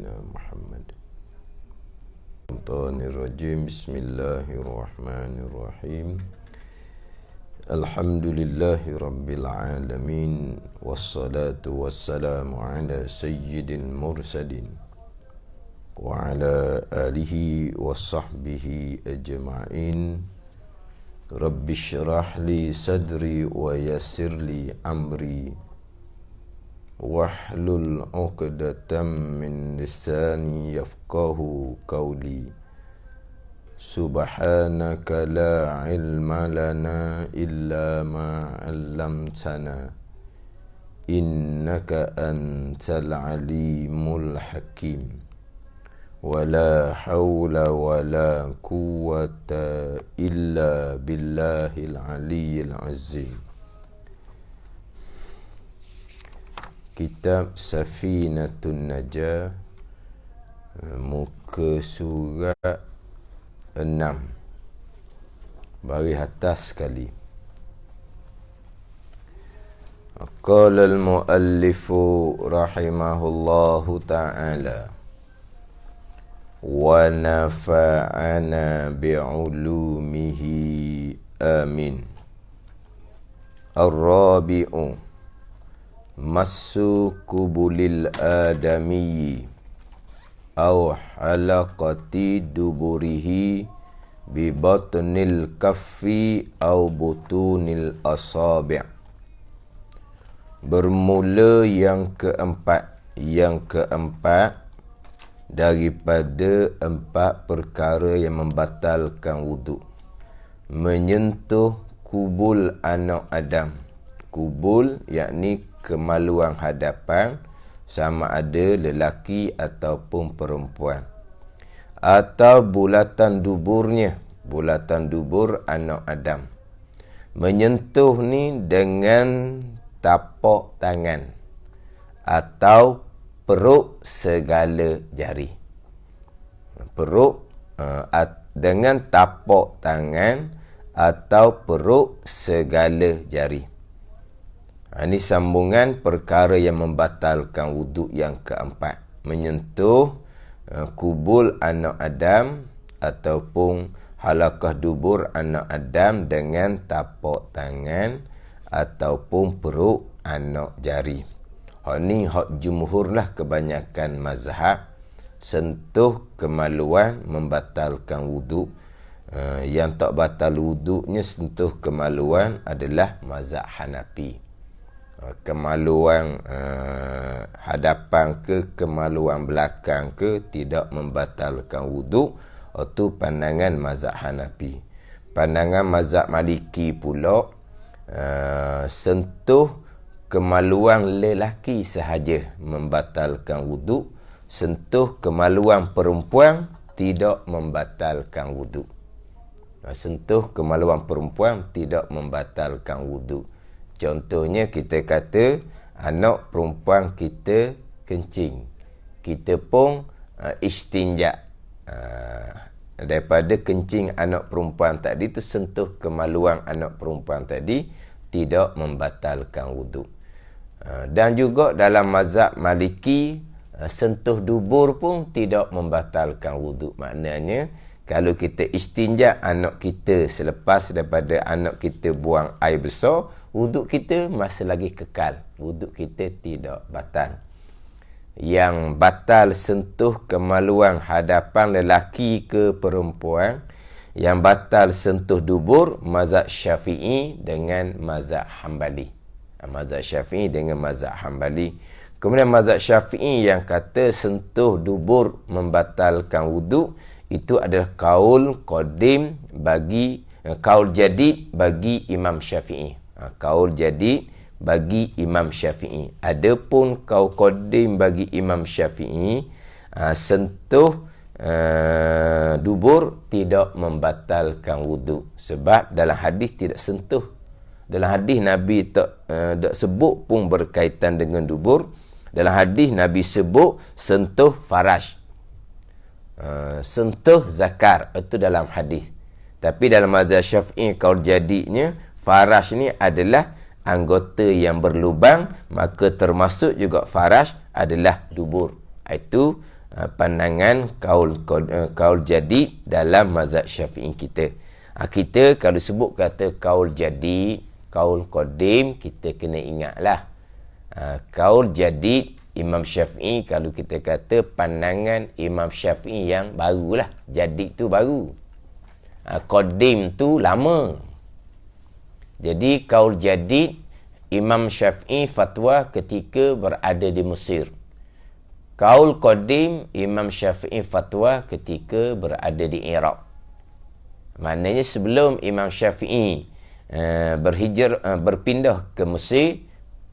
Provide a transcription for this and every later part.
سيدنا محمد. الرجيم. بسم الله الرحمن الرحيم. الحمد لله رب العالمين، والصلاة والسلام على سيد المرسلين وعلى آله وصحبه أجمعين. رب اشرح لي صدري ويسر لي أمري واحلل عقدة من لساني يفقه قولي. سبحانك لا علم لنا إلا ما علمتنا إنك أنت العليم الحكيم. ولا حول ولا قوة إلا بالله العلي العظيم. Kitab Safinatun Najah, muka surat 6, baris atas sekali. Qala al-muallifu rahimahullahu ta'ala wa nafa'ana bi'ulumihi amin. Ar-rabi'u massu kubulil adamiyyi aw halaqati duburihi bi batnil kaffi aw butunil asabi'. Bermula yang keempat daripada 4 perkara yang membatalkan wuduk. Menyentuh kubul anak Adam. Kubul yakni kemaluan hadapan, sama ada lelaki ataupun perempuan, atau bulatan duburnya, bulatan dubur anak Adam. Menyentuh ni dengan tapak tangan atau peruk segala jari. Peruk dengan tapak tangan atau peruk segala jari. Ini sambungan perkara yang membatalkan wuduk yang keempat. Menyentuh kubul anak Adam ataupun halakah dubur anak Adam dengan tapak tangan ataupun peruk anak jari. Ini hak jumhur lah, kebanyakan mazhab. Sentuh kemaluan membatalkan wuduk. Yang tak batal wuduknya sentuh kemaluan adalah mazhab Hanafi. Kemaluan hadapan ke kemaluan belakang ke tidak membatalkan wuduk. Itu pandangan mazhab Hanafi. Pandangan mazhab Maliki pula, sentuh kemaluan lelaki sahaja membatalkan wuduk. Sentuh kemaluan perempuan tidak membatalkan wuduk. Sentuh kemaluan perempuan tidak membatalkan wuduk. Contohnya kita kata anak perempuan kita kencing, kita pun istinja. Daripada kencing anak perempuan tadi tu, sentuh kemaluan anak perempuan tadi tidak membatalkan wuduk. Dan juga dalam mazhab Maliki, sentuh dubur pun tidak membatalkan wuduk. Maknanya kalau kita istinja anak kita selepas daripada anak kita buang air besar, wuduk kita masih lagi kekal. Wuduk kita tidak batal. Yang batal sentuh kemaluan hadapan lelaki ke perempuan. Yang batal sentuh dubur, mazhab Syafi'i dengan mazhab Hambali. Mazhab Syafi'i dengan mazhab Hambali. Kemudian mazhab Syafi'i yang kata sentuh dubur membatalkan wuduk, itu adalah kaul qadim bagi kaul jadid bagi Imam Syafi'i. Kaul jadid bagi Imam Syafi'i. Adapun kaul qadim bagi Imam Syafi'i, sentuh dubur tidak membatalkan wuduk. Sebab dalam hadis tidak sentuh. Dalam hadis Nabi tak sebut pun berkaitan dengan dubur. Dalam hadis Nabi sebut sentuh faraj. Sentuh zakar, itu dalam hadis. Tapi dalam mazhab Syafi'i kaul jadidnya, faraj ni adalah anggota yang berlubang, maka termasuk juga faraj adalah dubur. Itu pandangan kaul jadid dalam mazhab Syafi'i kita. Kita kalau sebut kata kaul jadid, kaul qadim, kita kena ingatlah kaul jadid Imam Syafi'i, kalau kita kata pandangan Imam Syafi'i yang barulah. Jadid tu baru, qadim tu lama. Jadi kaul jadid Imam Syafi'i fatwa ketika berada di Mesir. Kaul qadim Imam Syafi'i fatwa ketika berada di Iraq. Maknanya sebelum Imam Syafi'i berpindah ke Mesir,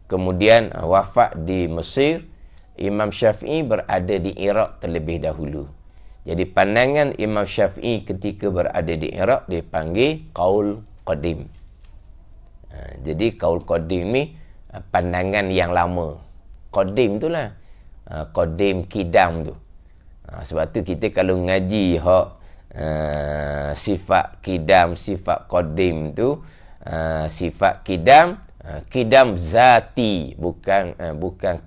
kemudian wafat di Mesir, Imam Syafi'i berada di Iraq terlebih dahulu. Jadi pandangan Imam Syafi'i ketika berada di Iraq dipanggil kaul qadim. Jadi kaul qadim ni pandangan yang lama. Qadim tu lah, qadim kidam tu. Sebab tu kita kalau ngaji sifat kidam, sifat qadim tu, sifat kidam, kidam zati, bukan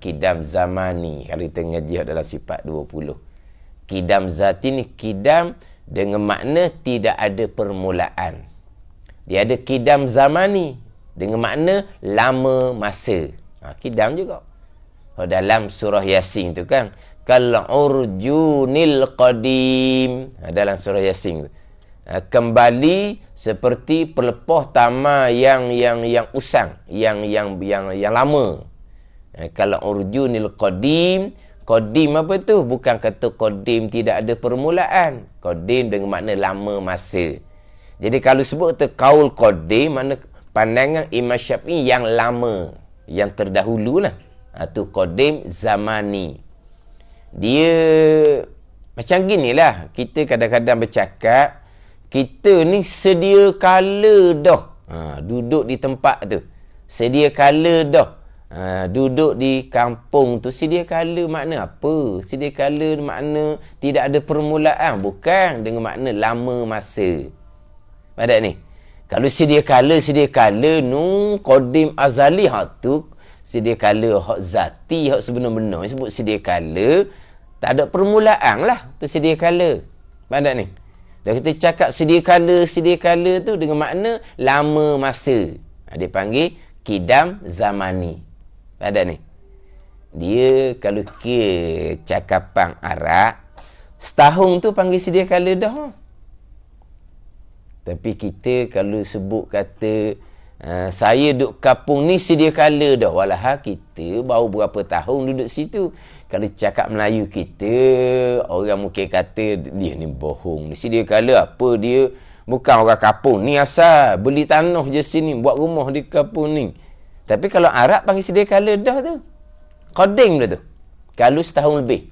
kidam zamani. Kalau kita ngaji dalam sifat 20, kidam zati ni kidam dengan makna tidak ada permulaan. Dia ada kidam zamani dengan makna lama masa. Kidam juga. Dalam surah Yasin tu kan, kal urjunil qadim. Dalam surah Yasin tu, kembali seperti pelepah tamar yang usang, yang lama. Kalau urjunil qadim, qadim apa tu? Bukan kata qadim tidak ada permulaan. Qadim dengan makna lama masa. Jadi kalau sebut kata kaul qadim, makna pandangan Imam Syafi'i yang lama, yang terdahulu lah. Itu qadim zamani. Dia macam ginilah, kita kadang-kadang bercakap, kita ni sedia kala dah duduk di tempat tu. Sedia kala dah duduk di kampung tu. Sedia kala makna apa? Sedia kala makna tidak ada permulaan. Bukan dengan makna lama masa. Ada ni. Kalau sedia kala nu qadim azali, tu sedia kala hak zati, hak sebenar-benar sebut sedia kala, tak ada permulaan lah tu sedia kala. Ada ni. Dan kita cakap sedia kala tu dengan makna lama masa. Dia panggil kidam zamani. Ada ni. Dia kalau kira cakapan Arab, setahun tu panggil sedia kala dah. Tapi kita kalau sebut kata saya duduk kampung ni sedia kala dah, walah kita baru berapa tahun duduk situ. Kalau cakap Melayu kita, orang mungkin kata dia ni bohong. Sedia kala apa dia? Bukan orang kampung ni, asal beli tanah je sini, buat rumah di kampung ni. Tapi kalau Arab panggil sedia kala dah tu, qadim dah tu. Kalau setahun lebih.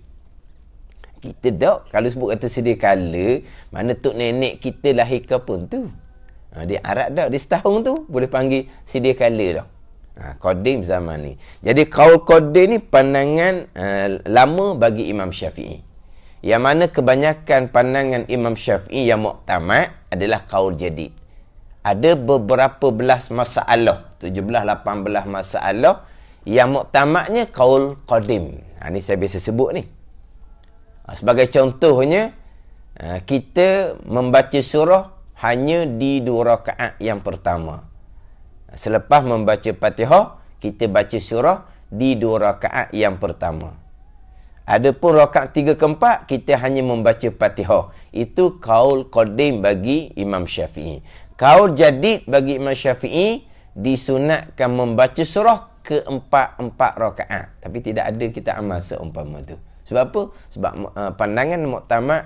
Kita tak, kalau sebut kata sedia kala, mana tok nenek kita lahir kampung tu. Di Arab dah, di setahun tu boleh panggil sedia kala dah. Qadim zaman ni. Jadi kaul qadim ni pandangan lama bagi Imam Syafi'i. Yang mana kebanyakan pandangan Imam Syafi'i yang muktamad adalah kaul jadid. Ada beberapa belas masalah, 17-18 masalah yang muktamadnya kaul qadim. Ni saya biasa sebut ni. Sebagai contohnya, kita membaca surah hanya di 2 rakaat yang pertama. Selepas membaca Fatihah, kita baca surah di 2 rakaat yang pertama. Adapun rakaat 3 ke 4, kita hanya membaca Fatihah. Itu kaul qadim bagi Imam Syafi'i. Kaul jadid bagi Imam Syafi'i, disunatkan membaca surah ke 4 rakaat. Tapi tidak ada kita amal seumpama tu. Sebab apa? Sebab pandangan muktamad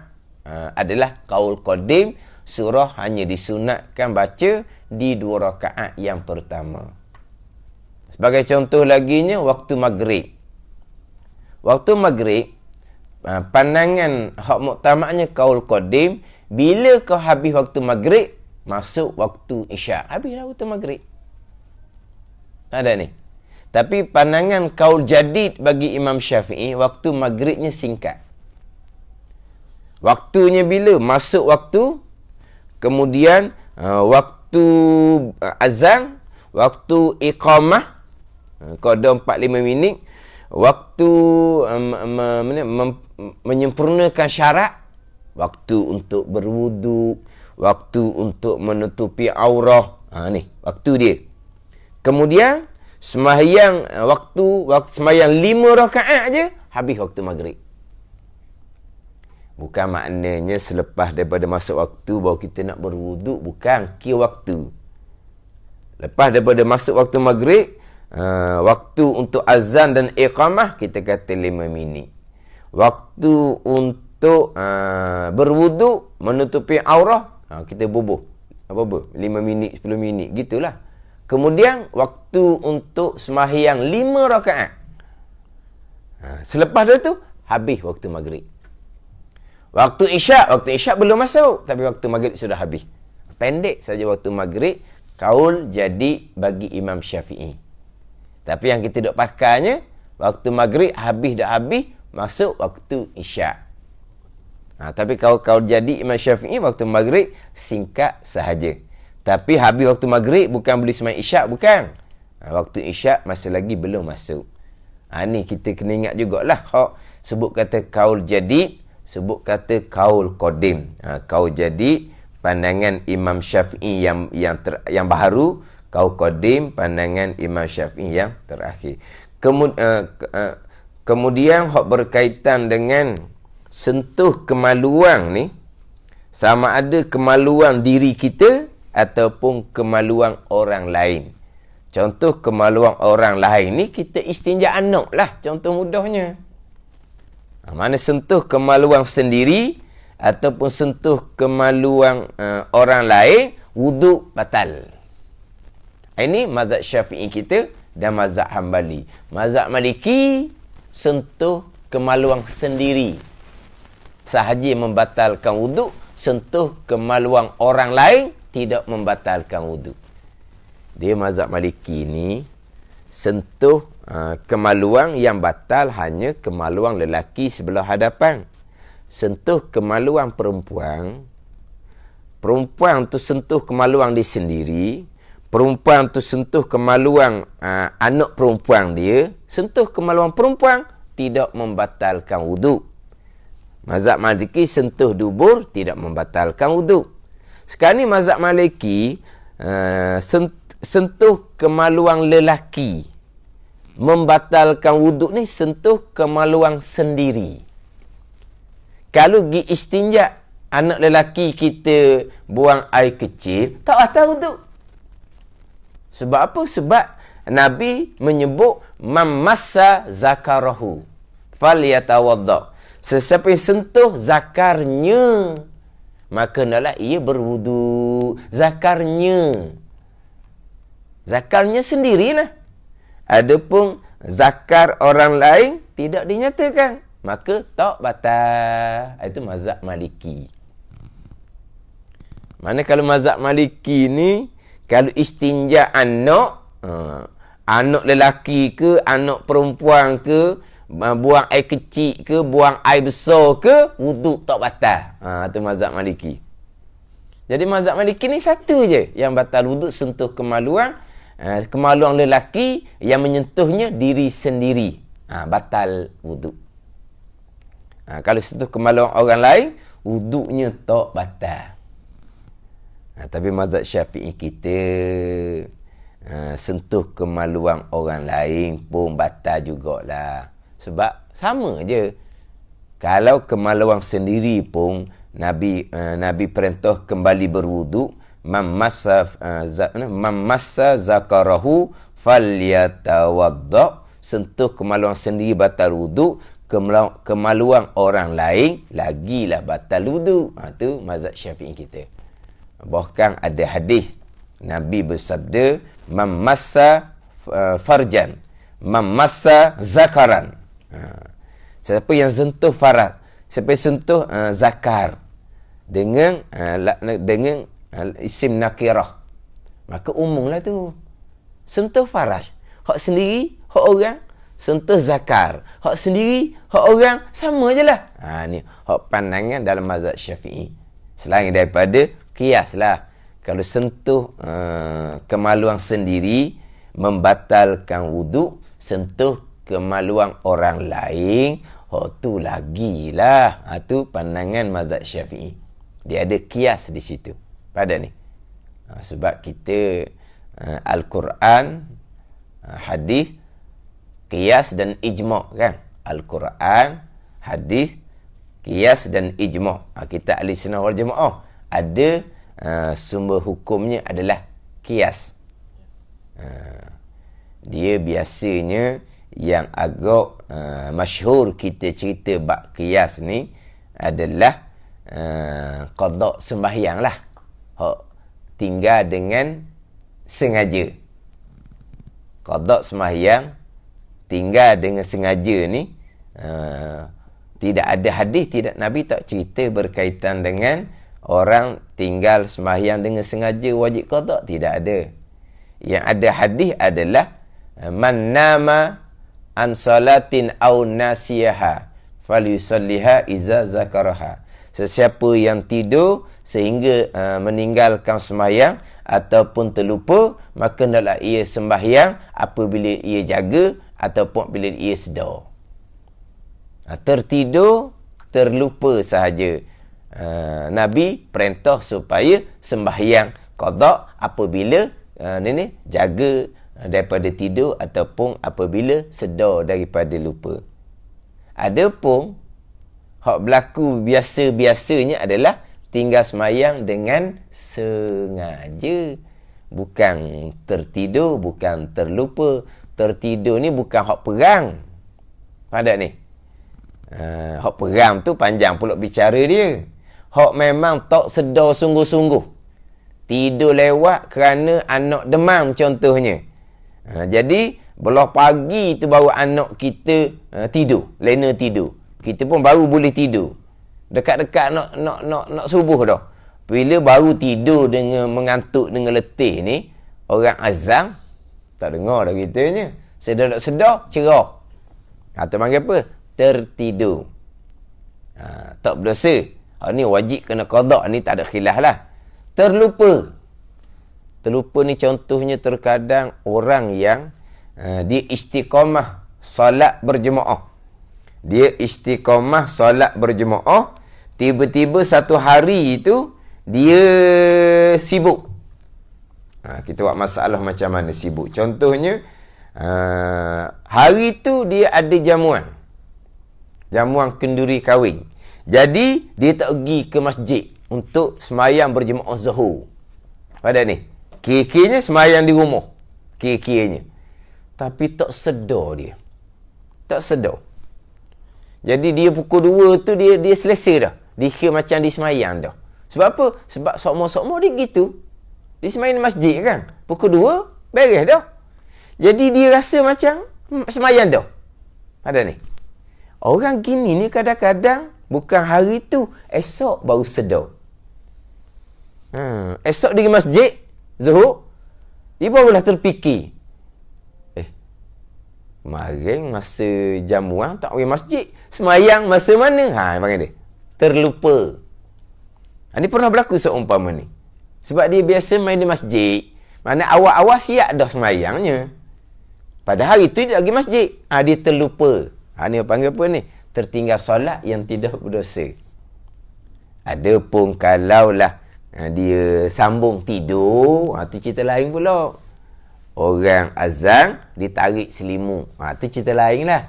adalah kaul qadim, surah hanya disunatkan baca di 2 rakaat yang pertama. Sebagai contoh laginya, waktu maghrib. Waktu maghrib, pandangan hak muktamadnya kaul qadim, bila kau habis waktu maghrib, masuk waktu isyak. Habislah waktu maghrib. Ada ni. Tapi pandangan kaul jadid bagi Imam Syafi'i, waktu maghribnya singkat. Waktunya bila? Masuk waktu, kemudian waktu azan, waktu iqamah, qada 4-5 minit, waktu menyempurnakan syarat, waktu untuk berwudu, waktu untuk menutupi aurah. Ni waktu dia. Kemudian sembahyang waktu sembahyang 5 rakaat je habis waktu maghrib. Bukan maknanya selepas daripada masuk waktu baru kita nak berwuduk, bukan, kira waktu. Lepas daripada masuk waktu maghrib, waktu untuk azan dan iqamah kita kata 5 minit. Waktu untuk berwuduk, menutupi aurah, kita bubuh. Apa-apa? 5 minit, 10 minit, gitulah. Kemudian waktu untuk sembahyang 5 rakaat. Selepas tu habis waktu maghrib. Waktu isyak belum masuk, tapi waktu maghrib sudah habis. Pendek saja waktu maghrib, kaul jadi bagi Imam Syafi'i. Tapi yang kita dok pakainya, waktu maghrib habis dah habis, masuk waktu isyak. Tapi kaul jadi Imam Syafi'i, waktu maghrib singkat sahaja. Tapi habis waktu maghrib bukan boleh sembahyang isyak, bukan. Waktu isyak masih lagi belum masuk. Ni kita kena ingat jugalah. Sebut kata kaul jadi, sebut kata kaul qadim. Kaul jadi pandangan Imam Syafi'i yang baharu, kaul qadim pandangan Imam Syafi'i yang terakhir. Kemudian hak berkaitan dengan sentuh kemaluan ni, sama ada kemaluan diri kita ataupun kemaluan orang lain. Contoh kemaluan orang lain ni, kita istinja anak lah, contoh mudahnya. Mana sentuh kemaluan sendiri ataupun sentuh kemaluan orang lain, wuduk batal. Ini mazhab Syafi'i kita dan mazhab Hambali. Mazhab Maliki, sentuh kemaluan sendiri sahaja membatalkan wuduk, sentuh kemaluan orang lain tidak membatalkan wuduk. Dia mazhab Maliki ni, sentuh kemaluan yang batal hanya kemaluan lelaki sebelah hadapan. Sentuh kemaluan perempuan tu sentuh kemaluan dia sendiri, perempuan tu sentuh kemaluan anak perempuan dia, sentuh kemaluan perempuan tidak membatalkan wuduk. Mazhab Maliki sentuh dubur tidak membatalkan wuduk. Sekarang ni mazhab Maliki sentuh kemaluan lelaki membatalkan wuduk ni sentuh kemaluan sendiri. Kalau gi istinja, anak lelaki kita buang air kecil, tak batal wuduk. Sebab apa? Sebab Nabi menyebut mamassa zakarahu falyatawadda. Sesiapa yang sentuh zakarnya, maka hendaklah ia berwudu. Zakarnya sendirilah. Adapun zakar orang lain tidak dinyatakan, maka tak batal. Itu mazhab Maliki. Mana kalau mazhab Maliki ni, kalau istinja anak, anak lelaki ke, anak perempuan ke, buang air kecil ke, buang air besar ke, wuduk tak batal. Itu mazhab Maliki. Jadi mazhab Maliki ni satu je yang batal wuduk, sentuh kemaluan. Kemaluan lelaki yang menyentuhnya diri sendiri, batal wuduk. Kalau sentuh kemaluan orang lain, wuduknya tak batal. Tapi mazhab Syafi'i kita, sentuh kemaluan orang lain pun batal jugalah. Sebab sama je. Kalau kemaluan sendiri pun Nabi perintah kembali berwuduk, mamassa zakarahu falyatawadda. Sentuh kemaluan sendiri batal wuduk, kemaluan orang lain lagilah batal wuduk. Itu mazhab Syafi'i kita. Bahkan ada hadis Nabi bersabda, mamassa farjan, mamassa zakaran. Siapa yang sentuh faraj, siapa yang sentuh zakar dengan isim nakirah, maka umumlah tu. Sentuh faraj, hak sendiri, hak orang. Sentuh zakar, hak sendiri, hak orang. Sama je lah. Ni hak pandangan dalam mazhab Syafi'i. Selain daripada qiyas lah. Kalau sentuh kemaluan sendiri membatalkan wuduk, sentuh kemaluan orang lain, tu lagilah. Tu pandangan mazhab Syafi'i. Dia ada kias di situ. Pada ni. Sebab kita Al-Quran, hadis, qiyas dan ijma' kan. Al-Quran, hadis, qiyas dan ijma'. Kita ahli sunnah wal jamaah ada sumber hukumnya adalah qiyas. Dia biasanya yang agak masyhur kita cerita bab qiyas ni adalah qada sembahyang lah. Tinggal dengan sengaja. Qada sembahyang tinggal dengan sengaja ni tidak ada hadis, tidak Nabi tak cerita berkaitan dengan orang tinggal sembahyang dengan sengaja wajib qada, tidak ada. Yang ada hadis adalah man nama an salatin aw nasiyaha falyusalliha iza zakaraha. Sesiapa yang tidur sehingga meninggalkan sembahyang ataupun terlupa, maka hendaklah ia sembahyang apabila ia jaga ataupun bila ia sedar. Tertidur, terlupa sahaja. Nabi perintah supaya sembahyang qada apabila jaga daripada tidur ataupun apabila sedar daripada lupa. Adapun hak berlaku biasa-biasanya adalah tinggal sembahyang dengan sengaja. Bukan tertidur, bukan terlupa. Tertidur ni bukan hak perang. Ada ni. Hak perang tu panjang pula bicara dia. Hak memang tak sedar sungguh-sungguh. Tidur lewat kerana anak demam contohnya. Jadi belah pagi tu baru anak kita tidur, lena tidur. Kita pun baru boleh tidur. Dekat-dekat nak subuh dah. Bila baru tidur dengan mengantuk dengan letih ni, orang azan tak dengar dah kitanya. Sedar cerah. Atau panggil apa? Tertidur. Tak berdosa. Ni wajib kena qada, ni tak ada khilaf lah. Terlupa. Terlupa ni contohnya terkadang orang yang dia istiqamah solat berjemaah. Dia istiqamah solat berjemaah, tiba-tiba satu hari itu dia sibuk. Kita buat masalah macam mana sibuk. Contohnya hari tu dia ada jamuan kenduri kahwin. Jadi dia tak pergi ke masjid untuk sembahyang berjemaah zuhur. Pada ni kira-kiranya sembahyang di rumah, kira-kiranya. Tapi tak sedar dia. Tak sedar. Jadi dia pukul 2 tu dia selesai dah. Dia kira macam dia sembahyang dah. Sebab apa? Sebab sokmo-sokmo dia gitu. Dia sembahyang di masjid kan. Pukul 2 beres dah. Jadi dia rasa macam sembahyang dah. Ada ni. Orang gini ni kadang-kadang bukan hari tu, esok baru sedar. Esok dia pergi masjid zuhur, dia barulah terfikir. Kemarin masa jamuan tak pergi masjid, sembahyang masa mana? Panggil dia terlupa. Ini pernah berlaku seumpama ni. Sebab dia biasa main di masjid, mana awal-awal siap dah sembahyangnya. Padahal itu dia pergi masjid. Dia terlupa. Ni panggil apa ni? Tertinggal solat yang tidak berdosa. Adapun kalaulah dia sambung tidur, tu cerita lain pula. Orang azan ditarik selimut, tu cerita lain lah.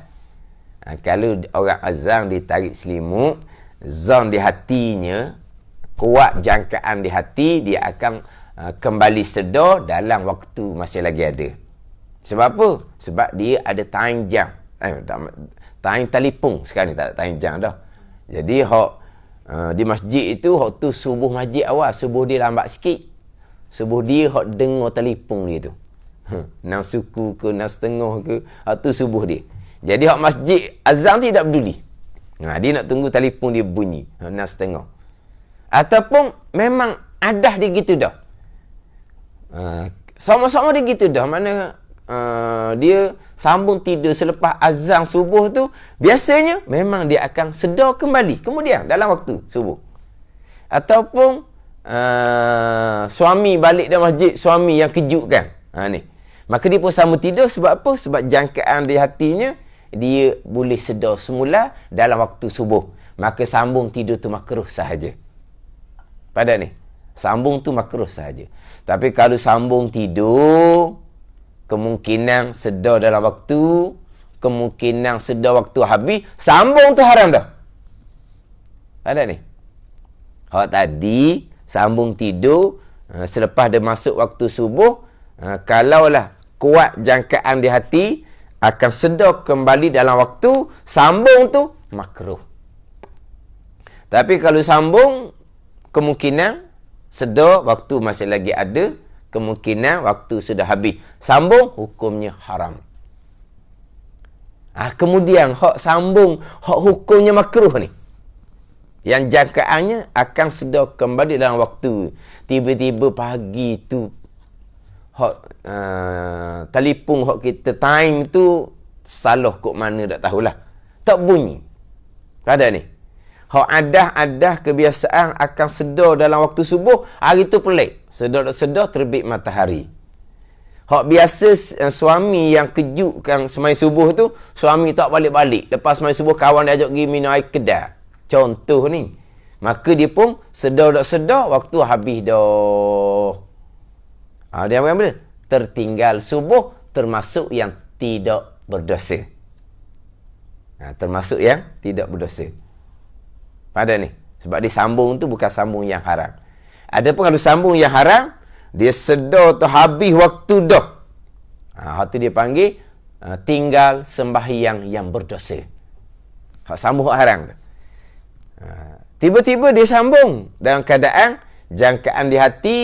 Kalau orang azan ditarik selimut, zon di hatinya kuat, jangkaan di hati, dia akan kembali sedar dalam waktu masih lagi ada. Sebab apa? Sebab dia ada time jam. Time telefon sekarang ni, tak ada time jam dah. Jadi di masjid itu, tu subuh masjid awal, subuh dia lambat sikit. Subuh dia dengar telefon dia tu. 6 suku ke 6.30 ke, tu subuh dia. Jadi masjid azan tidak peduli. Dia nak tunggu telefon dia bunyi 6.30. Ataupun memang adah dia gitu dah. Sama-sama dia gitu dah. Mana dia sambung tidur selepas azan subuh tu, biasanya memang dia akan sedar kembali kemudian dalam waktu subuh. Ataupun suami balik dari masjid, suami yang kejutkan. Ni. Maka dia pun sambung tidur sebab apa? Sebab jangkaan di hatinya dia boleh sedar semula dalam waktu subuh. Maka sambung tidur tu makruh sahaja. Pada ni, sambung tu makruh sahaja. Tapi kalau sambung tidur, kemungkinan sedar dalam waktu, kemungkinan sedar waktu habis, sambung tu haram dah. Ada ni. Hak tadi sambung tidur selepas dia masuk waktu subuh, kalaulah kuat jangkaan di hati, akan sedar kembali dalam waktu, sambung tu makruh. Tapi kalau sambung, kemungkinan sedar waktu masih lagi ada, kemungkinan waktu sudah habis. Sambung, hukumnya haram. Kemudian, hak sambung, hak hukumnya makruh ni. Yang jangkaannya akan sedar kembali dalam waktu. Tiba-tiba pagi tu, telefon hak kita time tu salah kok mana tak tahulah. Tak bunyi. Ada ni. Hak adah kebiasaan akan sedar dalam waktu subuh, hari tu pelik. Sedar terbit matahari. Hak biasa suami yang kejutkan semai subuh tu, suami tak balik-balik. Lepas semai subuh kawan dia ajak pergi minum air kedai. Contoh ni. Maka dia pun sedar waktu habis dah. Dia apa benda? Tertinggal subuh, termasuk yang tidak berdosa. Termasuk yang tidak berdosa. Pada ni. Sebab dia sambung tu bukan sambung yang haram. Adapun kalau sambung yang haram, dia sedar tu habis waktu dah. Hak tu dia panggil tinggal sembahyang yang berdosa. Hak sambung hak haram tu. Tiba-tiba dia sambung dalam keadaan jangkaan di hati,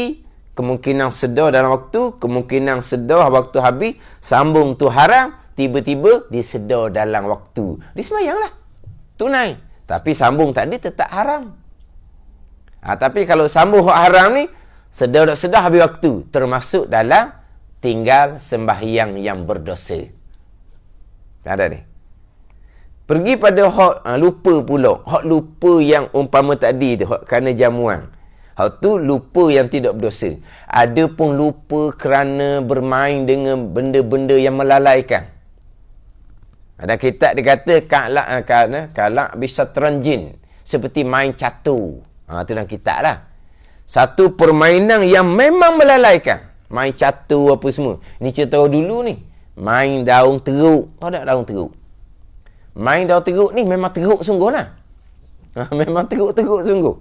kemungkinan sedar dalam waktu, kemungkinan sedar waktu habis, sambung tu haram, tiba-tiba dia sedar dalam waktu. Dia sembahyanglah. Tunai. Tapi sambung tadi tetap haram. Tapi kalau sambung hak haram ni, sedar habis waktu, termasuk dalam tinggal sembahyang yang berdosa. Ada ni. Pergi pada hak lupa pula. Hak lupa yang umpama tadi tu, hak kerana jamuan. Hak tu lupa yang tidak berdosa. Ada pun lupa kerana bermain dengan benda-benda yang melalaikan. Ada kitab dia kata kalak bisa teranjin, seperti main catur. Itu dalam kitab lah. Satu permainan yang memang melalaikan. Main catur apa semua. Ni cerita dulu ni. Main daun teruk. Ada daun teruk. Main daun teruk ni memang teruk sungguh lah. Memang teruk-teruk sungguh.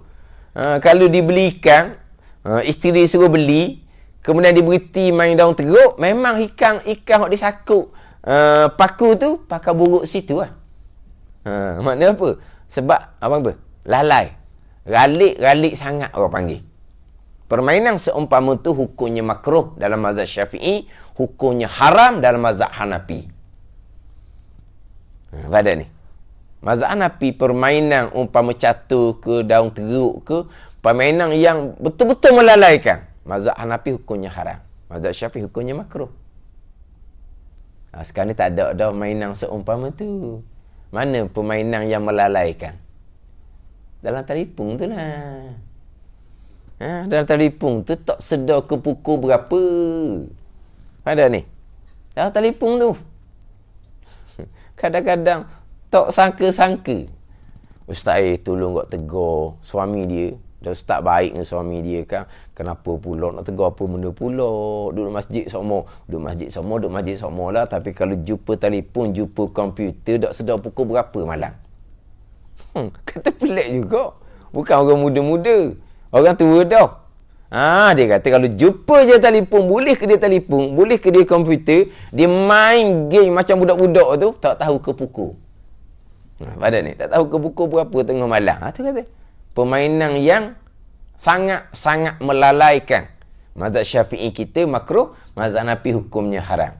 Kalau dibelikan, isteri suruh beli, kemudian diberiti main daun teruk, memang ikan yang disakut paku tu, pakai buruk situ lah. Maknanya apa? Sebab apa? Lalai. Ralik sangat orang panggil. Permainan seumpama tu hukumnya makruh dalam mazhab Syafi'i, hukumnya haram dalam mazhab Hanafi. Pada ni. Mazhab Hanafi, permainan umpama catur ke, daun teruk ke, permainan yang betul-betul melalaikan. Mazhab Hanafi hukumnya haram. Mazhab Syafi'i hukumnya makruh. Sekarang ni tak ada mainan seumpama tu. Mana permainan yang melalaikan? Dalam telefon tu lah. Dalam telefon tu tak sedar ke pukul berapa. Ada ni. Dalam telefon tu. Kadang-kadang tak sangka-sangka. Ustaz tolong kau tegur suami dia. Dah ustaz baik dengan suami dia kan. Kenapa pula nak tegur apa benda pula. Duduk masjid sama lah. Tapi kalau jumpa telefon, jumpa komputer, tak sedar pukul berapa malam. Kata pelik juga. Bukan orang muda-muda. Orang tua dah. Dia kata kalau jumpa je telefon, boleh ke dia telefon, boleh ke dia komputer, dia main game macam budak-budak tu, tak tahu ke pukul. Pada ni, tak tahu ke pukul berapa tengah malam. Tu kata. Permainan yang sangat-sangat melalaikan. Mazhab Syafi'i kita makruh, mazhab Hanafi hukumnya haram.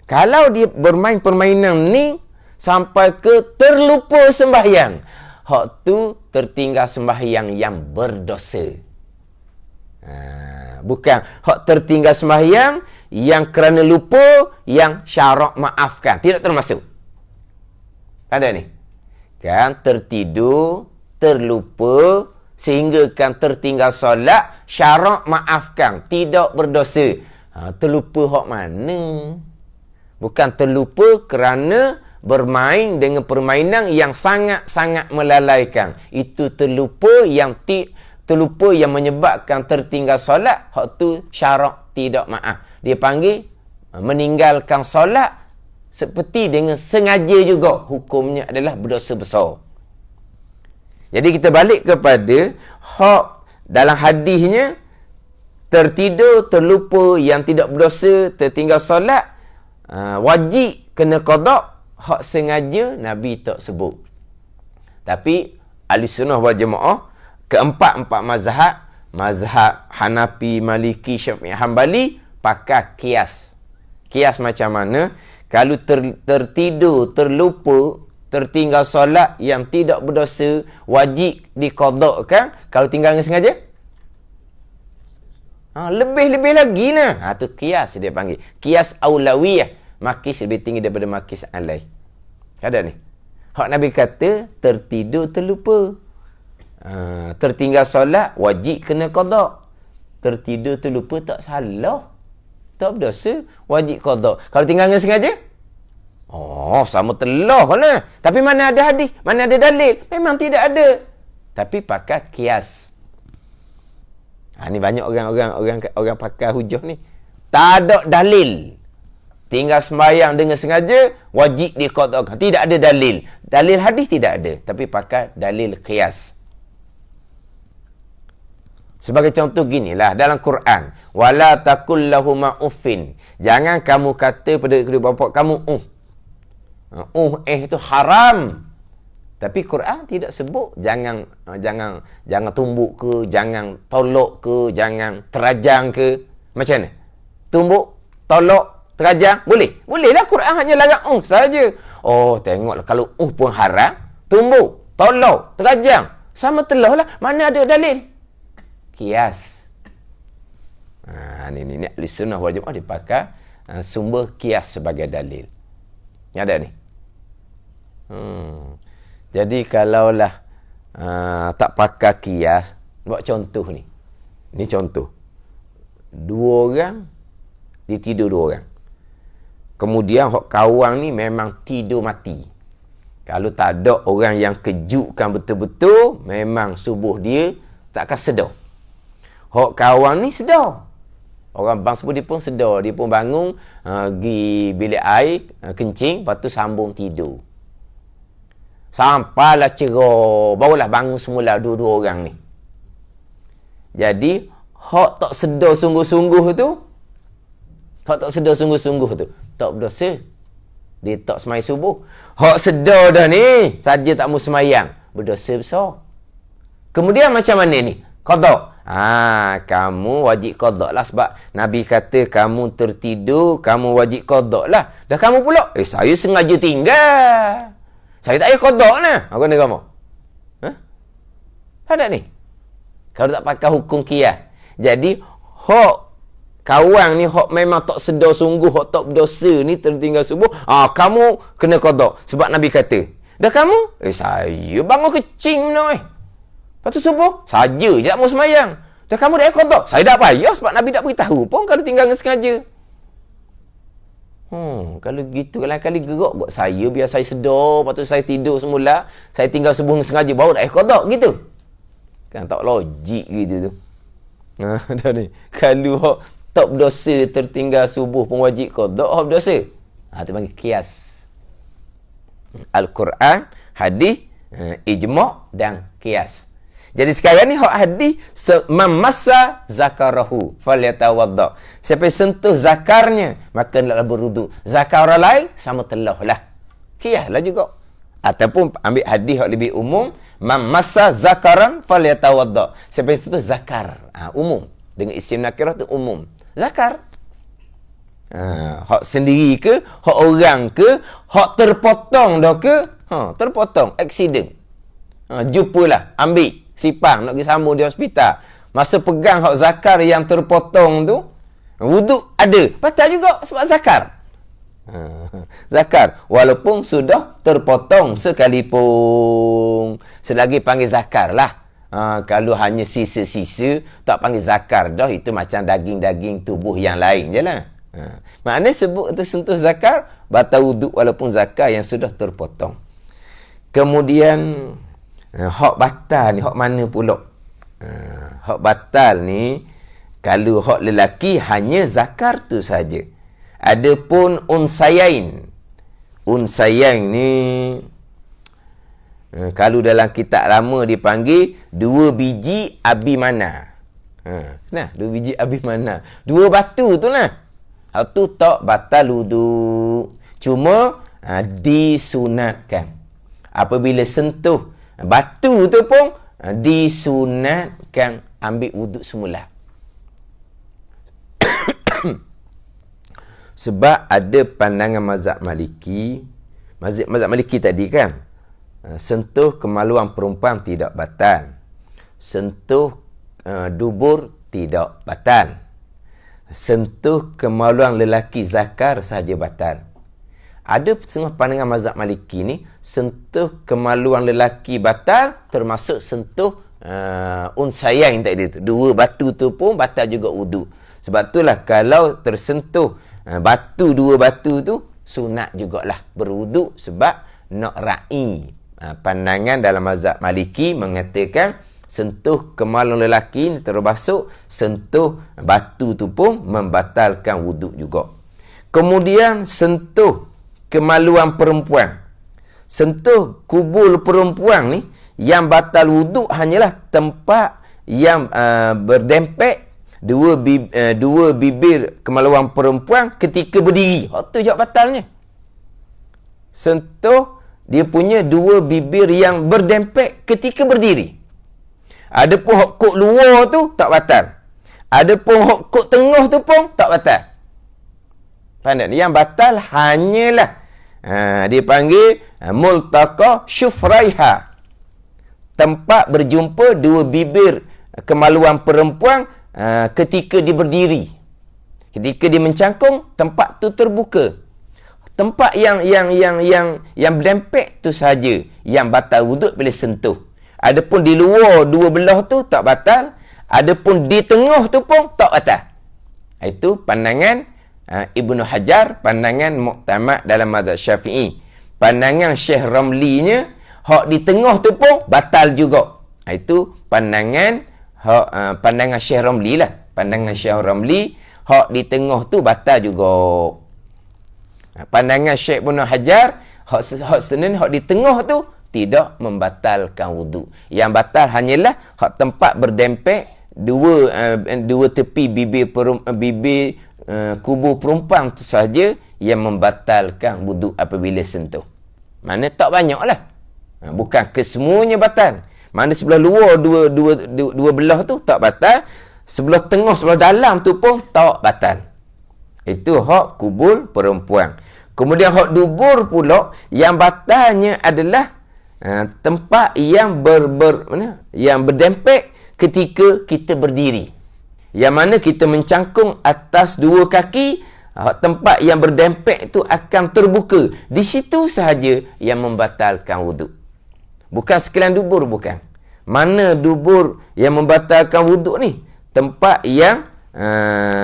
Kalau dia bermain permainan ni, sampai ke terlupa sembahyang, hak tu tertinggal sembahyang yang berdosa. Bukan hak tertinggal sembahyang yang kerana lupa, yang syarak maafkan, tidak termasuk. Ada ni kan, tertidur, terlupa, sehingga kan tertinggal solat, syarak maafkan, tidak berdosa. Terlupa hak mana? Bukan terlupa kerana bermain dengan permainan yang sangat-sangat melalaikan. Itu terlupa yang menyebabkan tertinggal solat, hak tu syarak tidak maaf. Dia panggil meninggalkan solat seperti dengan sengaja juga, hukumnya adalah berdosa besar. Jadi kita balik kepada hak dalam hadisnya, tertidur, terlupa, yang tidak berdosa, tertinggal solat, wajib kena qada. Hak sengaja Nabi tak sebut. Tapi ahli sunnah wal jamaah, keempat-empat mazhab Hanafi, Maliki, Syafi'i, Hambali, pakai kias. Kias macam mana? Kalau tertidur, terlupa, tertinggal solat yang tidak berdosa, wajib diqadakan. Kalau tinggal dengan sengaja, lebih-lebih lagi lah. Tu kias dia panggil. Kias aulawiyah. Makis lebih tinggi daripada makis alai. Ada ni. Hak Nabi kata, tertidur, terlupa. Tertinggal solat, wajib kena qada. Tertidur, terlupa, tak salah. Tak berdosa, wajib qada. Kalau tinggal dengan sengaja, sama telah lah. Tapi mana ada hadis? Mana ada dalil? Memang tidak ada. Tapi pakai kias. Ni banyak orang pakai hujah ni. Tak ada dalil. Tinggal sembahyang dengan sengaja, wajib diqadakan. Tidak ada dalil. Dalil hadis tidak ada. Tapi pakai dalil qiyas. Sebagai contoh ginilah dalam Quran. Wala taqul lahuma uffin. Jangan kamu kata pada kedua bapa kamu itu haram. Tapi Quran tidak sebut jangan tumbuk ke, jangan tolak ke, jangan terajang ke. Macam mana? Tumbuk, tolak, terajang, boleh? Bolehlah, Quran hanya larang saja. Tengoklah kalau pun haram, tumbuk, tolak, terajang, sama telah lah. Mana ada dalil? Kias. Ni ahli sunnah wal jamaah dipakai sumber kias sebagai dalil. Ni ada ni. Jadi kalaulah tak pakai kias, buat contoh ni. Ni contoh. 2 orang ditidur 2 orang. Kemudian kawan ni memang tidur mati. Kalau tak ada orang yang kejutkan betul-betul, memang subuh dia takkan sedar. Kawan ni sedar. Orang bang sebut dia pun sedar. Dia pun bangun, pergi bilik air, kencing, lepas tu sambung tidur. Sampailah cerah, barulah bangun semula dua-dua orang ni. Jadi, hak tak sedar sungguh-sungguh tu, tak berdosa. Dia tak semai subuh. Hak sedar dah ni, saja tak mau semayang, berdosa besar. Kemudian macam mana ni? Qada. Kamu wajib qada lah, sebab Nabi kata kamu tertidur, kamu wajib qada lah. Dah kamu pula, saya sengaja tinggal. Saya tak payah qada lah. Aku kena kamu. Ada ni. Kalau tak pakai hukum qiyas. Jadi, hak kawan ni, hak memang tak sedar sungguh, hak tak berdosa ni, tertinggal subuh, kamu kena qada. Sebab Nabi kata, dah kamu, saya bangun kecing no. Lepas tu subuh, saja je tak mau semayang. Dah kamu dah qada. Saya dah payah sebab Nabi tak beritahu pun kalau tinggal dengan sengaja. Kalau gitu lain kali gerak buat saya, biar saya sedar, lepas tu saya tidur semula, saya tinggal subuh dengan sengaja, baru dah qada gitu. Kan tak logik gitu tu. Dah ni. Kalau hak tak berdosa tertinggal subuh pun wajib qada, hak berdosa. Tu panggil qiyas. Al-Quran, hadis, ijma' dan qiyas. Jadi sekarang ni hak hadis, mamassa zakarahu falyatawadda. Siapa sentuh zakarnya, maka hendaklah berwuduk. Zakar orang lain sama telah lah. Qiyas lah juga. Ataupun ambil hadis yang lebih umum, mamassa zakaran falyatawadda. Siapa sentuh zakar, umum. Dengan isim nakirah tu umum. Zakar. Hak sendiri ke, hak orang ke, hak terpotong dah ke, terpotong, accident. Jumpalah, ambil sipang nak pergi sambung di hospital. Masa pegang hak zakar yang terpotong tu, wuduk ada, batal juga sebab zakar. Zakar walaupun sudah terpotong sekalipun, selagi panggil zakar lah. Kalau hanya sisa-sisa tak panggil zakar dah, itu macam daging-daging tubuh yang lain je lah. Maknanya sebut tersentuh zakar, batal wuduk walaupun zakar yang sudah terpotong. Kemudian hak batal ni hak mana pula? Hak batal ni kalau hak lelaki hanya zakar tu saja. Adapun unsayain ni kalau dalam kitab lama dipanggil 2 biji abi mana. Nah, 2 biji abi mana. 2 batu tu lah. Hak tu tak batal wuduk. Cuma disunatkan. Apabila sentuh batu tu pun disunatkan ambil wuduk semula. Sebab ada pandangan mazhab Maliki. Mazhab Maliki tadi kan, sentuh kemaluan perempuan tidak batal. Sentuh dubur tidak batal. Sentuh kemaluan lelaki zakar sahaja batal. Ada setengah pandangan mazhab Maliki ni, sentuh kemaluan lelaki batal termasuk sentuh unsayain tadi tu. 2 batu tu pun batal juga wuduk. Sebab itulah kalau tersentuh batu 2 batu tu sunat jugalah berwuduk sebab nak ra'i. Pandangan dalam mazhab Maliki mengatakan sentuh kemaluan lelaki ni termasuk sentuh batu tu pun membatalkan wuduk juga. Kemudian sentuh kemaluan perempuan. Sentuh kubul perempuan ni yang batal wuduk hanyalah tempat yang berdempet dua bibir kemaluan perempuan ketika berdiri. Hak tu je batalnya. Sentuh dia punya 2 bibir yang berdempet ketika berdiri. Adapun hak kok luar tu tak batal. Adapun hak kok tengah tu pun tak batal. Faham tak? Yang batal hanyalah dia panggil multaqa syufraiha. Tempat berjumpa 2 bibir kemaluan perempuan ketika dia berdiri. Ketika dia mencangkung, tempat tu terbuka. Tempat yang berdempet tu saja yang batal wuduk bila sentuh. Adapun di luar 2 belah tu tak batal. Adapun di tengah tu pun tak batal. Itu pandangan Ibnu Hajar, pandangan muktamad dalam mazhab Syafi'i. Pandangan Syekh Ramli-nya, hak di tengah tu pun batal juga. Itu pandangan pandangan Syekh Ramli lah. Pandangan Syekh Ramli, hak di tengah tu batal juga. Pandangan Syekh Ibnu Hajar, hak senin, hak di tengah tu tidak membatalkan wuduk. Yang batal hanyalah hak tempat berdempet dua tepi bibir kubur perempuan tu saja yang membatalkan wuduk apabila sentuh. Mana tak banyak lah. Bukan kesemuanya batal. Mana sebelah luar dua belah tu tak batal. Sebelah tengah, sebelah dalam tu pun tak batal. Itu hak kubur perempuan. Kemudian hak dubur pula, yang batalnya adalah tempat yang yang berdempet ketika kita berdiri. Yang mana kita mencangkung atas 2 kaki, tempat yang berdempet itu akan terbuka. Di situ sahaja yang membatalkan wuduk. Bukan sekalian dubur, bukan. Mana dubur yang membatalkan wuduk ni? Tempat yang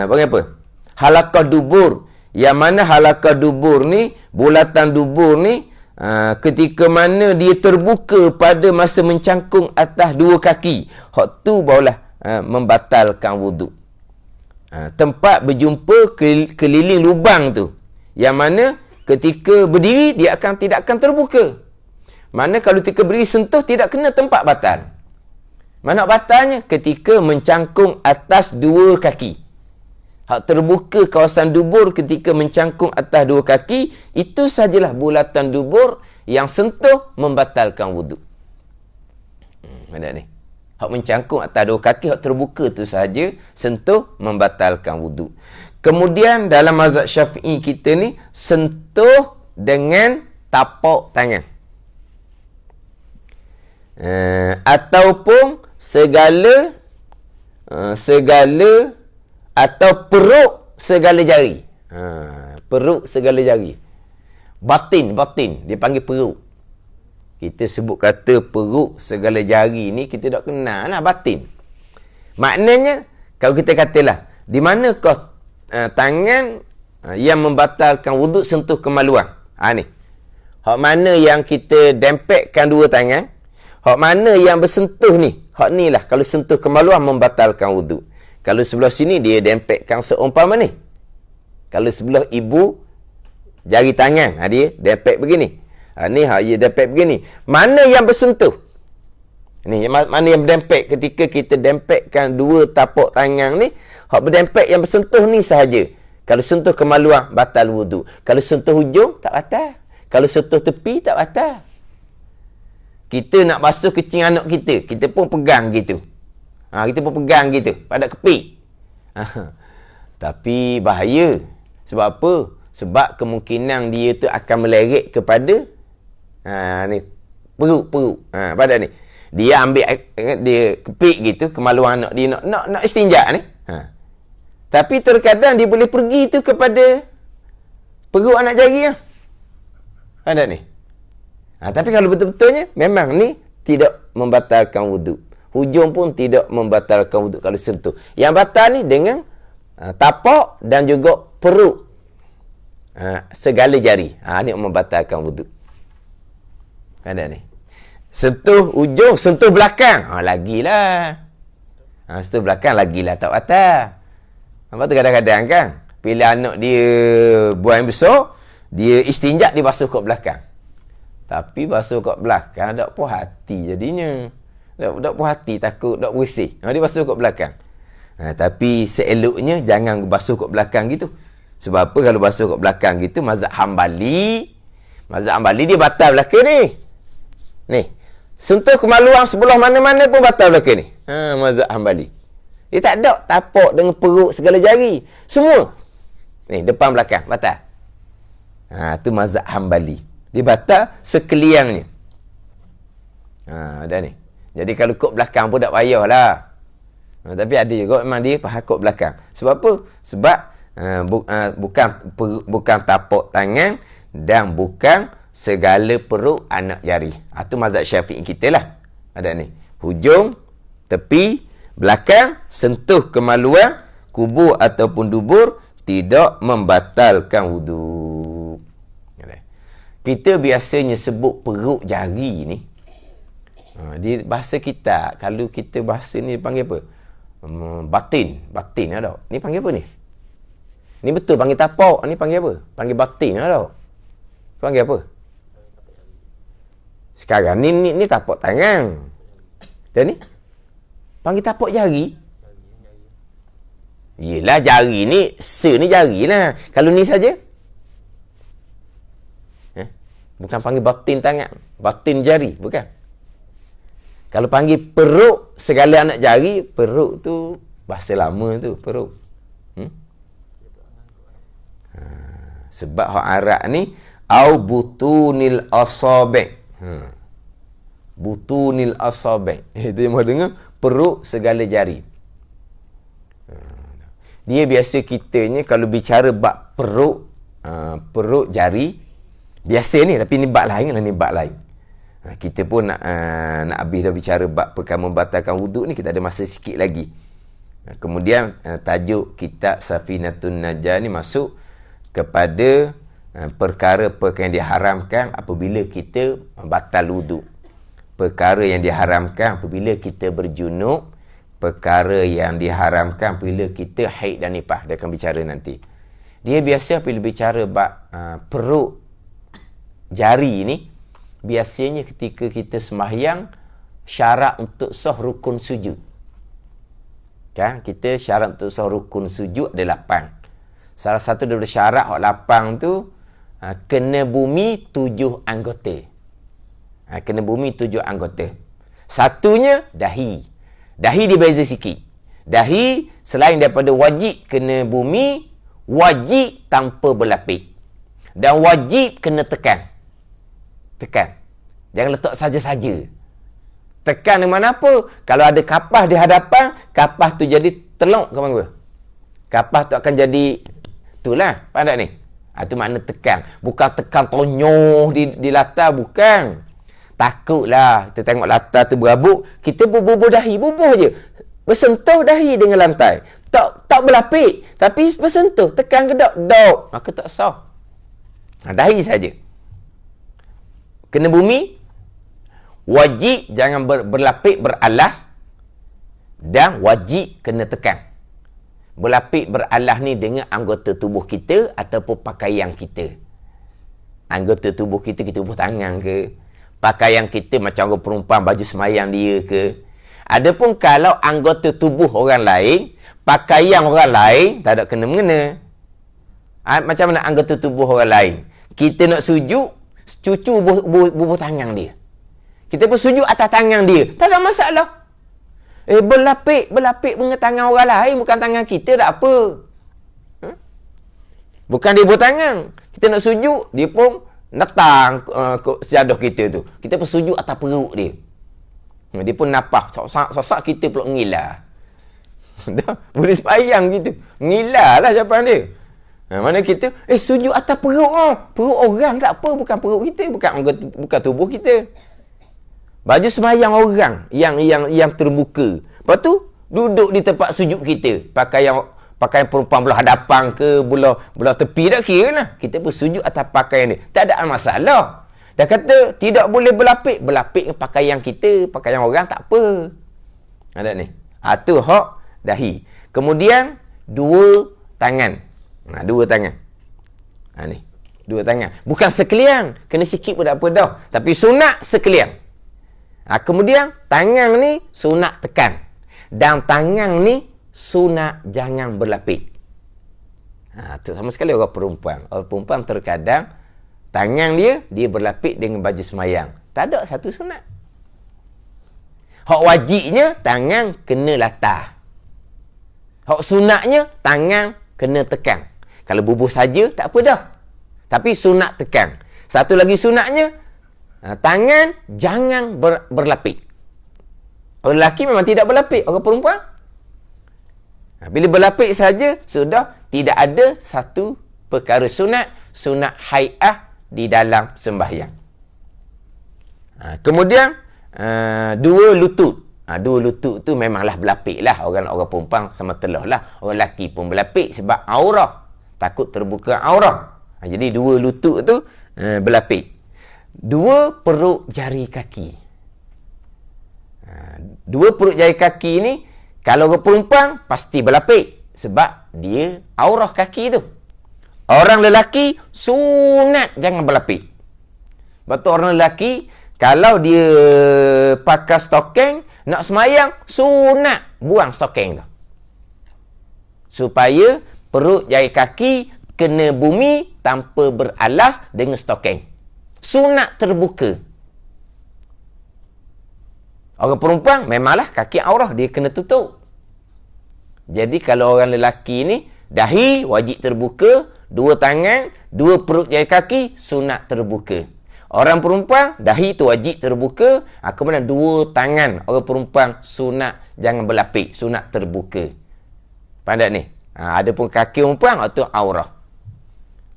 apa? Halaqah dubur. Yang mana halaqah dubur ni, bulatan dubur ni, ketika mana dia terbuka pada masa mencangkung atas 2 kaki, hak tu barulah membatalkan wuduk. Tempat berjumpa keliling lubang tu, yang mana ketika berdiri dia tidak akan terbuka. Mana kalau ketika berdiri sentuh tidak kena tempat batal. Mana batalnya? Ketika mencangkung atas 2 kaki. Hak terbuka kawasan dubur ketika mencangkung atas 2 kaki, itu sajalah bulatan dubur yang sentuh membatalkan wuduk. Ada ni. Hak mencangkung atas 2 kaki, hak terbuka tu saja sentuh membatalkan wuduk. Kemudian dalam mazhab Syafi'i kita ni, sentuh dengan tapak tangan. Ataupun segala atau peruk segala jari. Peruk segala jari. Batin, dia panggil peruk. Kita sebut kata peruk segala jari ni, kita tak kenal lah batin. Maknanya, kalau kita katalah, di manakah tangan yang membatalkan wuduk sentuh kemaluan. Ni. Hak mana yang kita dempekkan dua tangan, hak mana yang bersentuh ni, hak ni lah kalau sentuh kemaluan membatalkan wuduk. Kalau sebelah sini dia dempekkan seumpama ni. Kalau sebelah ibu jari tangan, dia dempek begini. Ni hak dia dempek begini. Mana yang bersentuh? Ni mana yang berdempek ketika kita dempekkan dua tapak tangan ni, hak berdempek yang bersentuh ni sahaja. Kalau sentuh kemaluan batal wuduk. Kalau sentuh hujung tak batal. Kalau sentuh tepi tak batal. Kita nak basuh kecing anak kita, kita pun pegang gitu. Kita pun pegang gitu pada kepik. Tapi bahaya. Sebab apa? Sebab kemungkinan dia tu akan meleret kepada ni perut. Pada ni. Dia ambil dia kepik gitu kemaluan anak dia nak istinja ni. Tapi terkadang dia boleh pergi tu kepada perut anak jari lah. Ada ni. Tapi kalau betul-betulnya memang ni tidak membatalkan wuduk. Hujung pun tidak membatalkan wuduk kalau sentuh. Yang batal ni dengan tapak dan juga perut. Segala jari. Ni membatalkan wuduk. Ada ni. Sentuh ujung, sentuh belakang. Lagilah. Sentuh belakang lagilah tak batal. Lepas tu kadang-kadang kan, bila anak dia buang besar, dia istinjak, dia basuh kat belakang. Tapi basuh kat belakang, tak puas hati jadinya. Tak puas hati, takut, tak bersih. Dia basuh kat belakang. Tapi seeloknya, jangan basuh kat belakang gitu. Sebab apa kalau basuh kat belakang gitu, mazhab Hambali dia batal belakang ni. Ni. Sentuh kemaluan sebelah mana-mana pun batal belakang ni. Mazhab Hambali. Dia tak ada tapak dengan perut segala jari. Semua. Ni, depan belakang. Batal. Tu mazhab Hambali. Dia batal sekaliannya. Dah ni. Jadi kalau kot belakang pun tak payahlah. Tapi ada juga memang dia faham kot belakang. Sebab apa? Sebab bukan tapak tangan dan bukan segala perut anak jari. Tu mazhab Syafi'i kita lah. Ada ni. Hujung, tepi, belakang, sentuh kemaluan, kubur ataupun dubur tidak membatalkan wuduk. Kita biasanya sebut perut jari ni. Di bahasa kita, kalau kita bahasa ni panggil apa? Batin ada. Ni panggil apa ni? Ni betul panggil tapak, ni panggil apa? Panggil batin ada. Panggil apa? Sekarang ni tapak tangan. Dan ni panggil tapak jari. Yelah jari ni, ni jari lah. Kalau ni saja. Bukan panggil batin tangan. Batin jari, bukan. Kalau panggil perut, segala anak jari, perut tu, bahasa lama tu, perut. Sebab hak Arab ni, au butunil asabi'. Butunil asabi'. Itu yang mahu dengar, perut segala jari. Dia biasa kitanya kalau bicara bab perut jari, biasa ni, tapi ni bab lain lah, ni bab lain. Kita pun nak habis dah bicara bab perkara membatalkan wuduk ni, kita ada masa sikit lagi. Kemudian tajuk kitab Safinatun Najah ni masuk kepada perkara-perkara yang diharamkan apabila kita batal wuduk. Perkara yang diharamkan apabila kita berjunub, perkara yang diharamkan apabila kita haid dan nifas. Dia akan bicara nanti. Dia biasa bila bicara bab perut jari ni, biasanya ketika kita sembahyang, syarat untuk sah rukun sujud. Kan? Kita syarat untuk sah rukun sujud ada 8. Salah satu daripada syarat 8 tu, kena bumi 7 anggota. Kena bumi 7 anggota. Satunya, dahi. Dahi dia beza sikit. Dahi, selain daripada wajib kena bumi, wajib tanpa berlapik. Dan wajib kena tekan. Tekan. Jangan letak saja-saja. Tekan di mana apa? Kalau ada kapas di hadapan, kapas tu jadi telok ke mana? Kapas tu akan jadi itulah, faham tak ni? Itu makna tekan. Bukan tekan tonyoh di latar, bukan. Takutlah kita tengok latar tu berabuk, kita bubuh dahi, bubuh je. Bersentuh dahi dengan lantai. tak berlapik. Tapi bersentuh. Tekan ke dok. Maka tak sah. Dahi saja. Kena bumi. Wajib jangan berlapik beralas. Dan wajib kena tekan. Berlapik beralas ni dengan anggota tubuh kita ataupun pakaian kita. Anggota tubuh kita tubuh tangan ke. Pakaian kita macam orang perempuan baju semayang dia ke. Adapun kalau anggota tubuh orang lain, pakaian orang lain, tak ada kena-mengena. Macam mana anggota tubuh orang lain? Kita nak sujud, cucu bubuh tangan dia. Kita pun sujud atas tangan dia. Tak ada masalah. Berlapik dengan tangan orang lain, bukan tangan kita, tak apa. Bukan dia buat tangan. Kita nak sujud, dia pun netang sejadah kita tu. Kita pun sujud atas perut dia. Dia pun napah. Sosak kita pula ngilah. Dah, boleh semayang gitu. Ngilah lah jawapan dia. Mana kita, sujud atas perut. Perut orang tak apa, bukan perut kita. Bukan tubuh kita. Baju semayang orang yang terbuka. Lepas tu, duduk di tempat sujud kita. Pakaian perempuan belah hadapan ke, belah tepi, tak kira lah. Kita pun sujud atas pakaian ni. Tak ada masalah. Dah kata, tidak boleh berlapik. Berlapik dengan pakaian kita. Pakaian orang tak apa. Ada ni. Tu hak dahi. Kemudian, dua tangan. Dua tangan. Ni. Dua tangan. Bukan sekalian. Kena sikit pun tak apa dah. Tapi sunat sekalian. Kemudian, tangan ni sunat tekan. Dan tangan ni sunat jangan berlapik. Tu sama sekali orang perempuan. Orang perempuan terkadang, tangan dia berlapik dengan baju semayang. Tak ada satu sunat. Hak wajibnya, tangan kena latah. Hak sunatnya, tangan kena tekan. Kalau bubuh saja, tak apa dah. Tapi sunat tekan. Satu lagi sunatnya, tangan jangan berlapik. Orang lelaki memang tidak berlapik. Orang perempuan, bila berlapik saja, sudah tidak ada satu perkara sunat hai'ah di dalam sembahyang. Kemudian, dua lutut. Dua lutut tu memanglah berlapik lah. Orang perempuan sama telah lah. Orang lelaki pun berlapik sebab aurah. Takut terbuka aurah. Jadi dua lutut tu berlapik. Dua perut jari kaki. Dua perut jari kaki ni, kalau orang perempuan, pasti berlapik. Sebab dia aurah kaki tu. Orang lelaki, sunat jangan berlapik. Sebab tu orang lelaki, kalau dia pakai stokeng, nak semayang, sunat buang stokeng tu. Supaya perut jari kaki kena bumi tanpa beralas dengan stokeng. Sunat terbuka. Orang perempuan, memanglah kaki aurah, dia kena tutup. Jadi kalau orang lelaki ni, dahi wajib terbuka, dua tangan, dua perut jari kaki, sunat terbuka. Orang perempuan, dahi tu wajib terbuka, kemudian dua tangan orang perempuan, sunat jangan berlapik, sunat terbuka. Pandai ni? Ada pun kaki perempuan, itu aurah.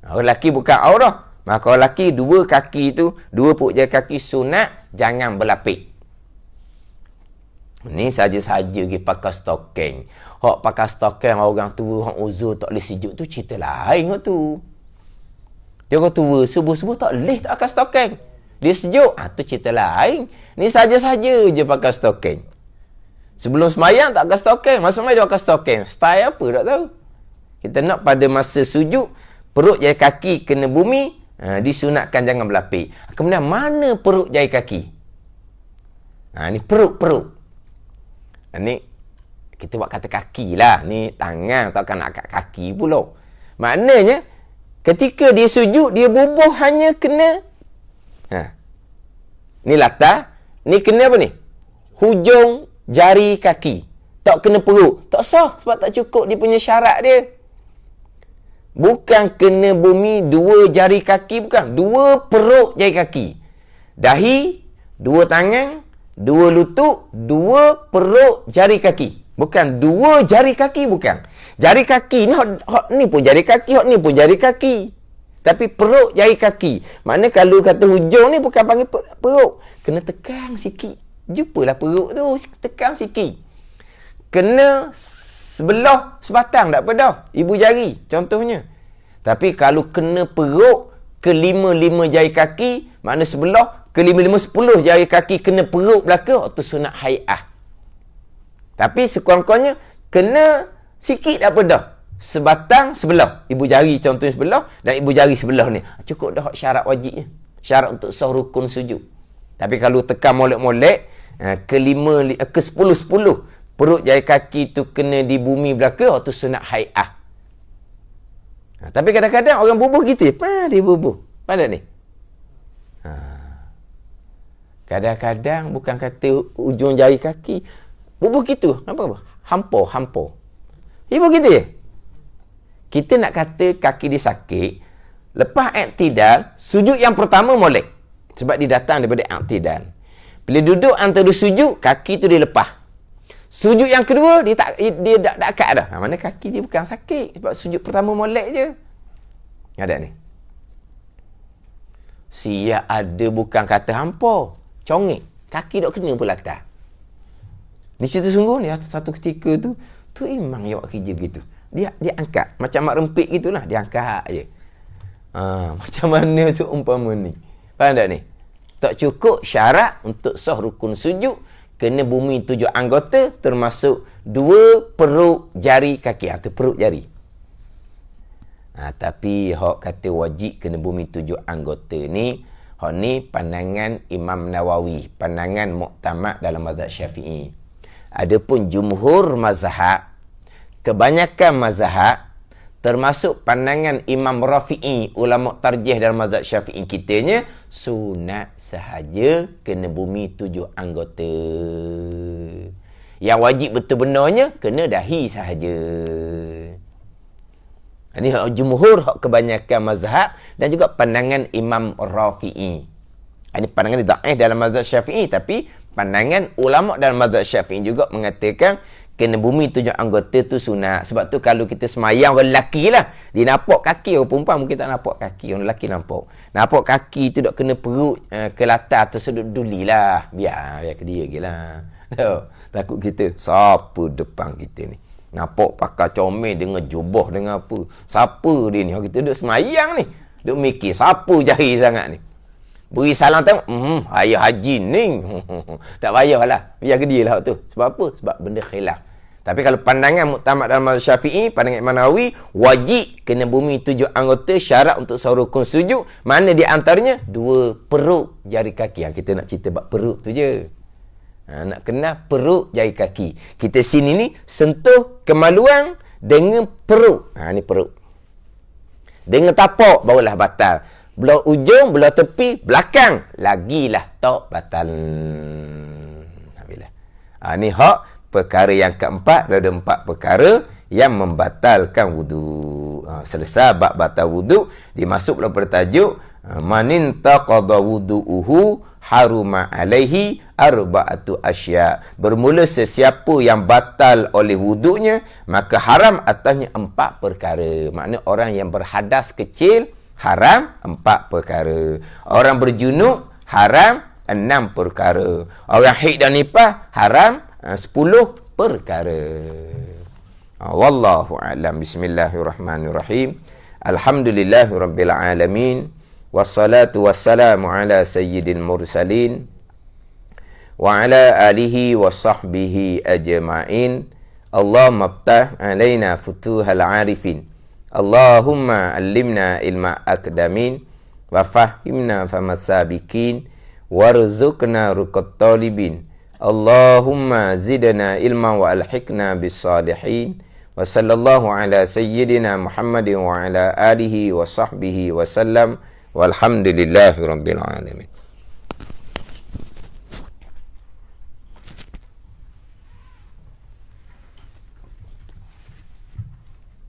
Orang lelaki bukan aurah. Maka orang lelaki, dua kaki tu, dua perut jari kaki, sunat jangan berlapik. Ni saja-saja pergi pakai stokeng. Hak pakai stokeng orang tua, orang uzur tak boleh sejuk tu, cerita lain tu. Dia orang tua, subuh-subuh tak boleh tak pakai stokeng. Dia sejuk, tu cerita lain. Ni saja-saja je pakai stokeng. Sebelum semayang tak pakai stokeng. Masa semayang dia pakai stokeng. Style apa tak tahu. Kita nak pada masa sujud, perut jari kaki kena bumi, disunatkan jangan berlapik. Kemudian mana perut jari kaki? Ni perut. Ni kita buat kata kaki lah. Ni tangan, takkan nak kat kaki pula. Maknanya, ketika dia sujud, dia bubuh hanya kena ni latah. Ni kena apa ni? Hujung jari kaki. Tak kena perut. Tak sah sebab tak cukup dia punya syarat dia. Bukan kena bumi dua jari kaki, bukan. Dua perut jari kaki. Dahi, dua tangan, dua lutut, dua perut jari kaki. Bukan dua jari kaki, bukan. Jari kaki ni, hak ni pun jari kaki, hak ni pun jari kaki. Tapi perut jari kaki. Maknanya kalau kata hujung ni bukan panggil perut. Kena tekan sikit. Jumpalah perut tu, tekan sikit. Kena sebelah, sebatang tak apa dah. Ibu jari, contohnya. Tapi kalau kena perut, kelima-lima jari kaki, makna sebelah, kelima-lima 10 jari kaki kena perut belaka, itu sunat hai'ah. Tapi sekurang-kurangnya, kena sikit tak apa dah. Sebatang, sebelah. Ibu jari contohnya sebelah, dan ibu jari sebelah ni. Cukup dah syarat wajibnya. Syarat untuk sah rukun sujud. Tapi kalau tekan molek-molek, ke 10-10, perut jari kaki tu kena di bumi belaka, itu sunat hai'ah. Tapi kadang-kadang orang bubuh gitu, dia bubuh. Pada ni. Kadang-kadang bukan kata ujung jari kaki, bubuh gitu. Apa? Hampur. Ibu gitu je. Kita nak kata kaki dia sakit, lepas iktidal, sujud yang pertama molek. Sebab dia datang daripada iktidal. Bila duduk antara sujud, kaki tu dia lepas. Sujud yang kedua, dia tak akad dah. Mana kaki dia bukan sakit. Sebab sujud pertama molek je. Ada ni. Siap ada bukan kata hampur. Congek. Kaki dok kena pula atas. Ni cerita sungguh ni. Satu ketika tu imam yang buat kerja gitu. Dia angkat. Macam mak rempit gitulah. Dia angkat je. Macam mana seumpama ni. Faham tak ni? Tak cukup syarat untuk sah rukun sujud. Kena bumi 7 anggota, termasuk 2 perut jari kaki. Itu perut jari. Tapi hak kata wajib kena bumi 7 anggota ni, hak ni pandangan Imam Nawawi, pandangan muktamad dalam mazhab Syafi'i. Adapun jumhur mazhab, kebanyakan mazhab, termasuk pandangan Imam Rafi'i, ulama tarjih dalam mazhab Syafi'i kitanya, sunat sahaja kena bumi 7 anggota. Yang wajib betul-benarnya kena dahi sahaja. Ini hak jumhur, hak kebanyakan mazhab dan juga pandangan Imam Rafi'i. Ini pandangan dhaif dalam mazhab Syafi'i, tapi pandangan ulama dalam mazhab Syafi'i juga mengatakan kena bumi 7 anggota tu sunat. Sebab tu kalau kita semayang orang lelaki lah, dia nampak kaki, orang perempuan mungkin tak nampak kaki, orang lelaki nampak. Nampak kaki tu dok kena perut ke latar tu sudut duli lah. Biar ke dia je lah. Takut kita, siapa depan kita ni? Nampak pakai comel dengan jubah dengan apa? Siapa dia ni? Kita duk semayang ni. Duk mikir, siapa jahil sangat ni? Beri salam tengok, ayah haji ni. Tak payahlah. Biar ke dia lah tu. Sebab apa? Sebab benda khilaf. Tapi kalau pandangan muktamad dalam mazhab Syafi'i, pandangan Imam Nawawi, wajib kena bumi 7 anggota, syarat untuk sah rukun sujud. Mana di antaranya? 2 perut jari kaki. Kita nak cerita bab perut tu je. Nak kenal perut jari kaki. Kita sini ni sentuh kemaluan dengan perut. Ni perut. Dengan tapak barulah batal. Belah ujung, belah tepi, belakang, lagilah tak batal. Ni hak perkara yang keempat. Ada 4 perkara yang membatalkan wudu. Selesai bab batal wudu, dimasuk dalam pertajuk manin taqadha wudu'uhu haruma alaihi arba'atu asya. Bermula sesiapa yang batal oleh wudunya, maka haram atasnya 4 perkara. Maknanya orang yang berhadas kecil haram 4 perkara. Orang berjunub haram 6 perkara. Orang haid dan nifas haram 10 perkara. Wallahu a'lam. Bismillahirrahmanirrahim. Alhamdulillahirabbil alamin. Wassalatu wassalamu ala sayyidil mursalin wa ala alihi wa sahbihi ajma'in. Allahumma aftah alaina futuhal arifin. Allahumma allimna ilma akdamin wa fahimna famasabikin warzuqna ruqat talibin. Allahumma zidna ilma wa alhiqna bis salihin. Wa sallallahu ala sayyidina Muhammadin wa ala alihi wa sahbihi wa sallam. Walhamdulillahi rabbil alamin.